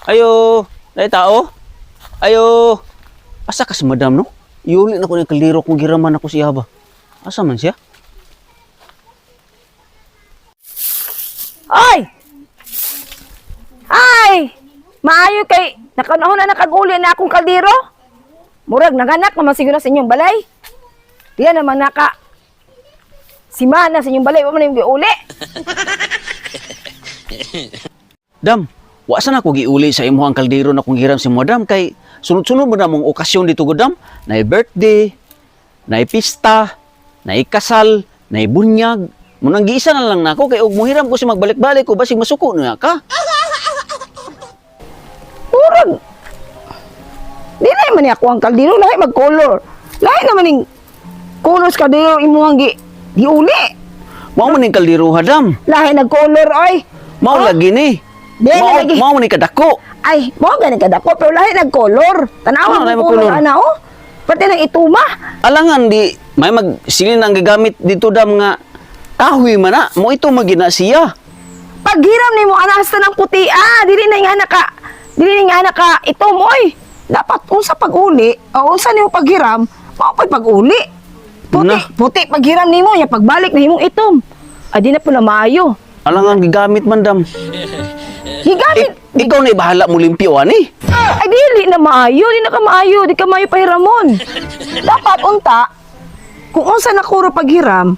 Ayo, dai tao. Ayo. Asa ka si madam no? Iuli na ko ni kaldero kung giraman ako siya ba. Asa man siya? Oy! Ay! Maayo kay nakanahon na nakag-uli na akong kaldero. Murag naganak naman siguro sa inyong balay. Diyan naman naka simana sa inyong balay, wa man yung giuli. Dam, wa sana ko giuli sa imuhang kaldero na kung giram si madam kay sunod-sunod mo na mong okasyon dito go dam. Nay birthday, nay pista, nay kasal, nay bunyag. Munang giisa na lang nako kay og muhiram ko si magbalik-balik ko basig masuko na ka. Murag. Dili man ni ako ang kaldero, lahi mag-color. Lahi naman ning color sa kaldero imuhang giuli. Mao man ning kaldero ha dam. Lahi nag-color oy. Mao lagi ni. Dili lagi. Mao man ni kadako. Ay, mo gani kadako pero lahi nag-color. Tanawa Ano, lahi mo mag-color? color ana oh. Pati nang ituma. Alangan di may magsilin ang gagamit dito dam nga kahoy man na. Mo ito magina siya. Paghiram nimo anasta ng puti dili na nga naka itom oy. Dapat unsa pag-uli, o unsa nimo paghiram, mao pag pag-uli. Na. Puti paghiram nimo ya pagbalik na himong itom. Di na pala maayo. Alangan gigamit man dam. Higamit. Ikaw na bahala mo limpyo ani. Ay dili na maayo, di na ka maayo, di ka maayo pahiramon. Dapat unta kung unsa na kuro paghiram,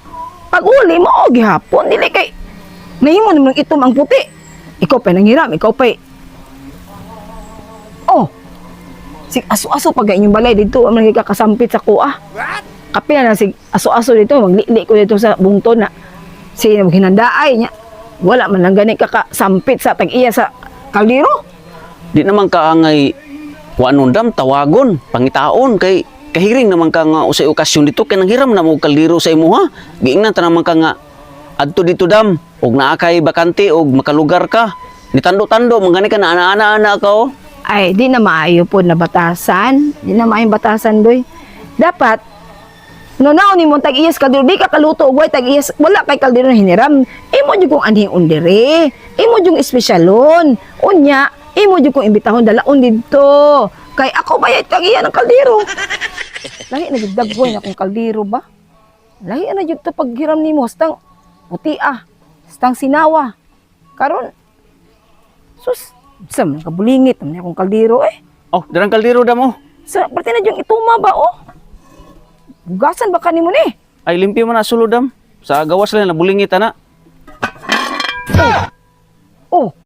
pag-uli mo gihapon dili kay nahimo nimo ng itom ang puti. Ikaw pa nanghiram, ikaw pa. Oh. Sig aso-aso pag inyong balay dito ang nagkakasampit sa kuha. Kapila na sig aso-aso dito, maglili ko dito sa bungton na sige maghinandaay niya. Wala man lang gani kakasampit sa tag-iya sa kaldero. Di naman kaangay wanon dam tawagon pangitaon kay kahiring naman ka nga usay okasyon dito kay nanghiram na mo kaldero sa imo ha. Giingnan ta naman ka nga adto dito dam og naa kay bakante og makalugar ka. Nitando-tando mangani ka na ana-ana ka oh. Ay, di na maayo po na batasan. Di na maayong batasan, doy. Dapat, naon ni mo tag-iyas kaldero, di ka kaluto, uway tag-iyas, wala kay kaldero na hiniram. Imo dyan kong anhing undere. Imo dyan espesyalon. Unya, imo dyan kong imbitahon dalaon dito. Kay ako ba yung tag-iya ng kaldero? Lahi na dyan dagboy na kong kaldero ba? Lahi na dyan ito paghiram ni mo, stang puti stang sinawa. Karon, sus, sam kabulingit naman akong kaldero Oh, darang kaldero dam oh. Sa pati na yung ituma ba oh. Bugasan ba kanimo ni? Ay limpyo man na sulod dam. Sa gawas lang nabulingit ana. Oh.